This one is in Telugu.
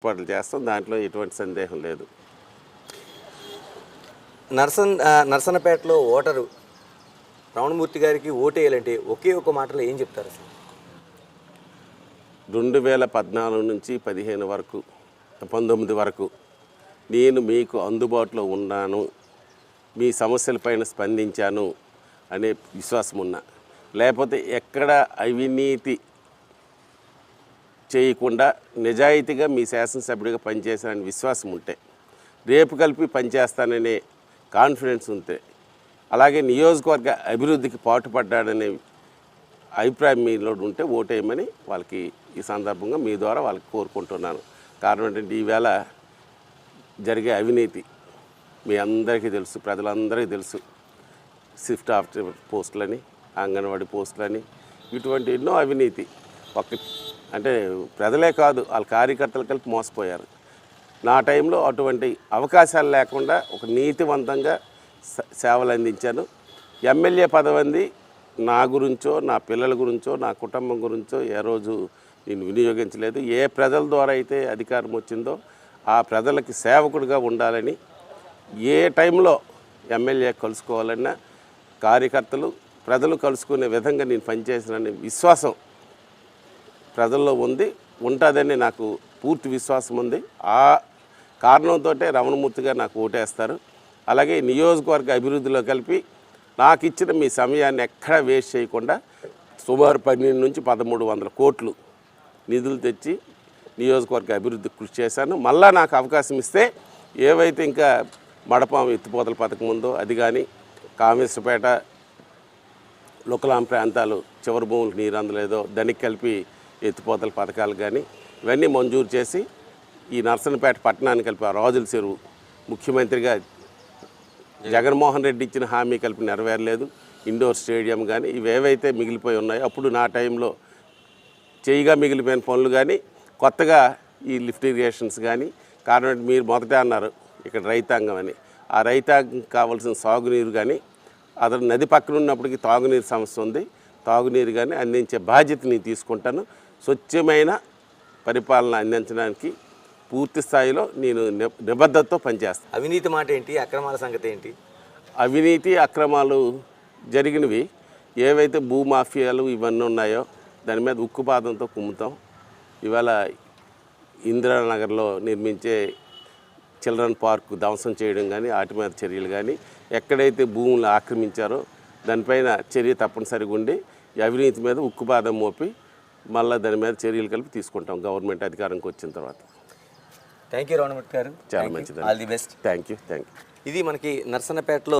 ఏర్పాట్లు చేస్తాం. దాంట్లో ఎటువంటి సందేహం లేదు. నర్సన్నపేటలో ఓటరు రమణమూర్తి గారికి ఓటేయాలంటే ఒకే ఒక మాటలో ఏం చెప్తారు అసలు? 2014 నుంచి 19 వరకు నేను మీకు అందుబాటులో ఉన్నాను, మీ సమస్యలపైన స్పందించాను అనే విశ్వాసం ఉన్నా. లేకపోతే ఎక్కడ అవినీతి చేయకుండా నిజాయితీగా మీ శాసనసభ్యుడిగా పనిచేశానని విశ్వాసం ఉంటే, రేపు కలిపి పనిచేస్తాననే కాన్ఫిడెన్స్ ఉంటే, అలాగే నియోజకవర్గ అభివృద్ధికి పాటుపడ్డాడనే అభిప్రాయం మీలో ఉంటే ఓటేయమని వాళ్ళకి ఈ సందర్భంగా మీ ద్వారా వాళ్ళకి కోరుకుంటున్నాను. కారణం ఏంటంటే ఈవేళ జరిగే అవినీతి మీ అందరికీ తెలుసు, ప్రజలందరికీ తెలుసు. షిఫ్ట్ ఆఫీసర్ పోస్టులని, అంగన్వాడీ పోస్టులని, ఇటువంటి ఎన్నో అవినీతి అంటే ప్రజలే కాదు వాళ్ళ కార్యకర్తలు కలిపి మోసపోయారు. నా టైంలో అటువంటి అవకాశాలు లేకుండా ఒక నీతివంతంగా సేవలు అందించాను. ఎమ్మెల్యే పదవి నా గురించో, నా పిల్లల గురించో, నా కుటుంబం గురించో ఏ రోజు నేను వినియోగించలేదు. ఏ ప్రజల ద్వారా అయితే అధికారం వచ్చిందో ఆ ప్రజలకి సేవకుడిగా ఉండాలని, ఏ టైంలో ఎమ్మెల్యే కలుసుకోవాలన్నా కార్యకర్తలు ప్రజలు కలుసుకునే విధంగా నేను పనిచేసినని విశ్వాసం ప్రజల్లో ఉంటుందని నాకు పూర్తి విశ్వాసం ఉంది. ఆ కారణంతో రమణమూర్తి గారు నాకు ఓటేస్తారు. అలాగే నియోజకవర్గ అభివృద్ధిలో కలిపి నాకు ఇచ్చిన మీ సమయాన్ని ఎక్కడా వేస్ట్ చేయకుండా సుమారు 12 నుంచి 1300 కోట్లు నిధులు తెచ్చి నియోజకవర్గ అభివృద్ధికి కృషి చేశాను. మళ్ళా నాకు అవకాశం ఇస్తే ఏవైతే ఇంకా మడపాం ఎత్తిపోతల పథకం ఉందో అది కానీ, కామేశ్వరపేట లుకలాం ప్రాంతాలు చివరి భూములకు నీరు అందలేదో దానికి కలిపి ఎత్తిపోతల పథకాలు కానీ ఇవన్నీ మంజూరు చేసి ఈ నర్సన్నపేట పట్టణాన్ని కలిపి ఆ రాజుల చెరువు ముఖ్యమంత్రిగా జగన్మోహన్ రెడ్డి ఇచ్చిన హామీ కలిపి నెరవేరలేదు. ఇండోర్ స్టేడియం కానీ ఇవేవైతే మిగిలిపోయి ఉన్నాయో అప్పుడు నా టైంలో చేయిగా మిగిలిపోయిన పనులు కానీ, కొత్తగా ఈ లిఫ్ట్ ఇరిగేషన్స్ కానీ, కారణం మీరు మొదట అన్నారు ఇక్కడ రైతాంగం అని, ఆ రైతాంగం కావాల్సిన సాగునీరు కానీ, అతను నది పక్కన ఉన్నప్పటికీ తాగునీరు సమస్య ఉంది, తాగునీరు కానీ అందించే బాధ్యత నేను తీసుకుంటాను. స్వచ్ఛమైన పరిపాలన అందించడానికి పూర్తి స్థాయిలో నేను నిబద్ధతతో పనిచేస్తాను. అవినీతి మాట ఏంటి, అక్రమాల సంగతి ఏంటి? అవినీతి అక్రమాలు జరిగినవి ఏవైతే భూమాఫియాలు ఇవన్నీ ఉన్నాయో దాని మీద ఉక్కుపాదంతో కుమ్ముతాం. ఇవాళ ఇందిరానగర్లో నిర్మించే చిల్డ్రన్ పార్క్ ధ్వంసం చేయడం కానీ, వాటి మీద చర్యలు కానీ, ఎక్కడైతే భూములు ఆక్రమించారో దానిపైన చర్య తప్పనిసరిగా ఉండి అవినీతి మీద ఉక్కుపాదం మోపి మళ్ళీ దాని మీద చర్యలు కలిపి తీసుకుంటాం గవర్నమెంట్ అధికారంకి వచ్చిన తర్వాత. థ్యాంక్ యూ రమణమూర్తి గారు, చాలా మంచిది. All the best. Thank you. ఇది మనకి నర్సన్నపేటలో